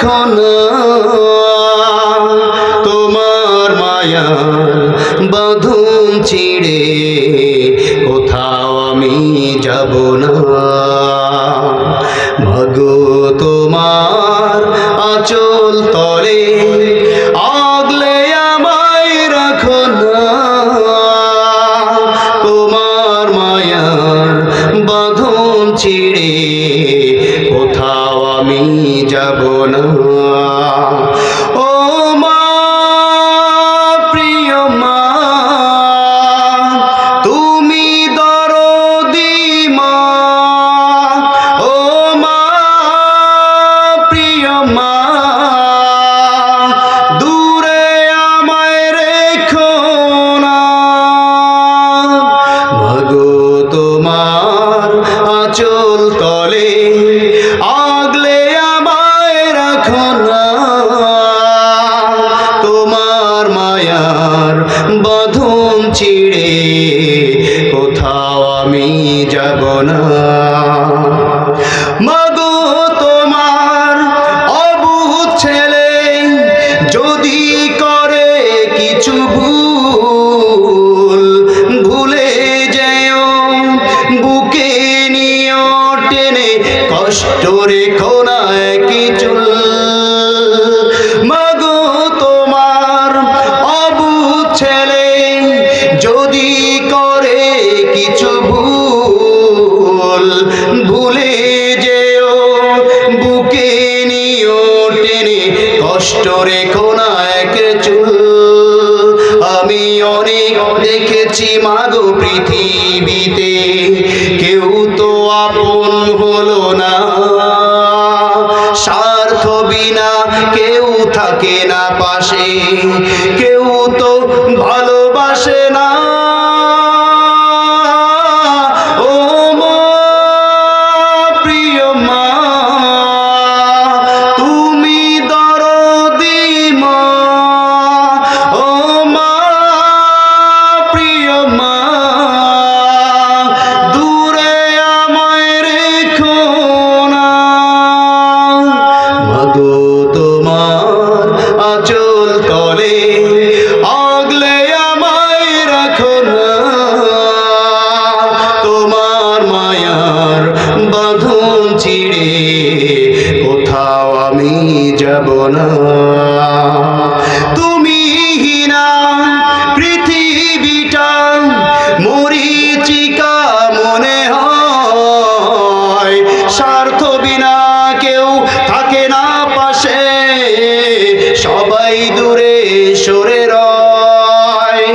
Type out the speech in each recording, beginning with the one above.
রাখো না, তোমার মায়ার বাঁধন ছিঁড়ে কোথাও আমি যাব না। মাগো তোমার আঁচল তলে আগলে আমায় রাখো না, তোমার মায়ার বাঁধন ছিঁড়ে কোথাও আমি যাব না। ও মা, প্রিয় মা, তুমি দরদি মা। ও মা, প্রিয় মা, দূরে আমায় রেখো না। মাগো তোমার আঁচল তলে আগলে আমায় রাখো না, তোমার মায়ার বাঁধন ছিঁড়ে কোথাও আমি যাব না। মাগো তোমার অবুঝ ছেলে যদি করে কিছু ভুল, ভুলে যেও বুকে নিও টেনে, কষ্ট রেখো না কিছু। মাগো তোমার অবুঝ ছেলে যদি করে কিছু ভুল, ভুলে যেও বুকে নিও টেনে, কষ্ট রেখো না এক চুল। আমি অনেক দেখেছি মাগো পৃথিবীতে, কেউ তো আপন হলো না, স্বার্থ বিনা কেউ থাকে না পাশে, কেউ তো ভালোবাসে না। ও মা, প্রিয় মা, তুমি দরদি মা। ও মা, প্রিয় মা, দূরে আমায় রেখো না। মাগো তোমার আঁচল তলে আগলে আমায় রাখো না, তোমার মায়ার বাঁধন ছিঁড়ে কোথাও আমি যাব না। তুমি না পৃথিবীটা মরীচিকা মনে হয়, স্বার্থ বিনা কেউ থাকে না পাশে, সবাই দূরে সরে রয়।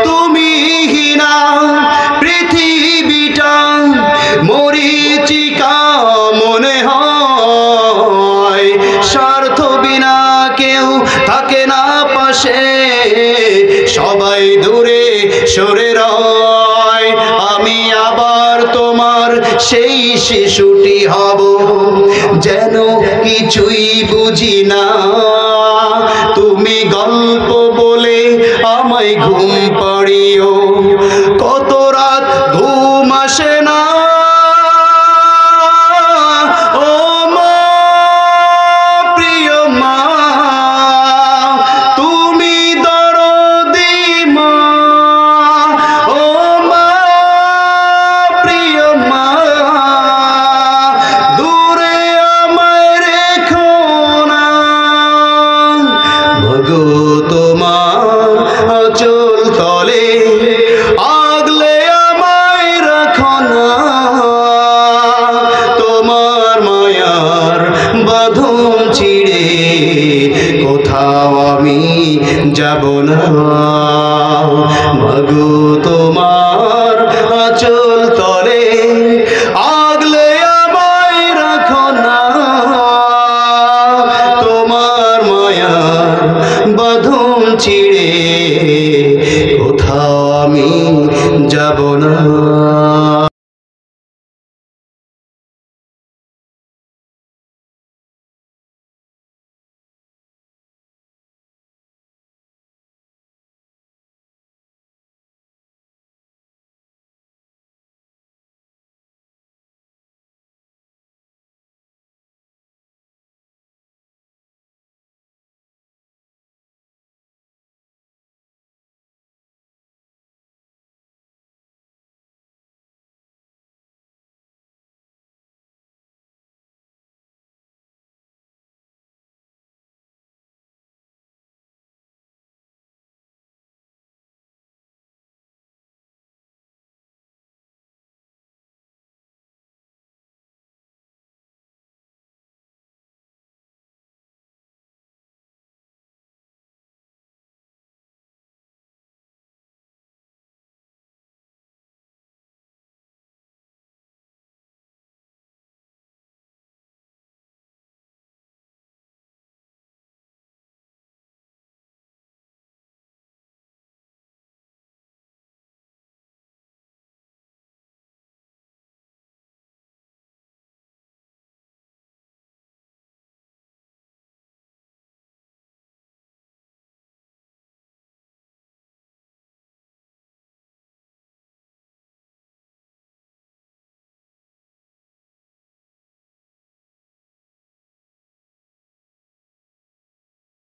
তুমি না পৃথিবীটা মরীচিকা মনে হয়, স্বার্থ বিনা কেউ থাকে না পাশে, সবাই দূরে সরে রয়। আমি আবার তোমার সেই শিশুটি হব, যেন কিছুই বুঝি না। তুমি গল্প বলে আমায় ঘুম পাড়িও, কত রাত ঘুম আসে না। ও মা, প্রিয় মা, তুমি দরদি মা। ও মা, প্রিয় মা, দূরে আমায় রেখো না। মাগো তোমার আঁচল তলে আগলে আমায় রাখো না, তোমার মায়ার বাঁধন ছিঁড়ে কোথাও আমি যাব না। মাগো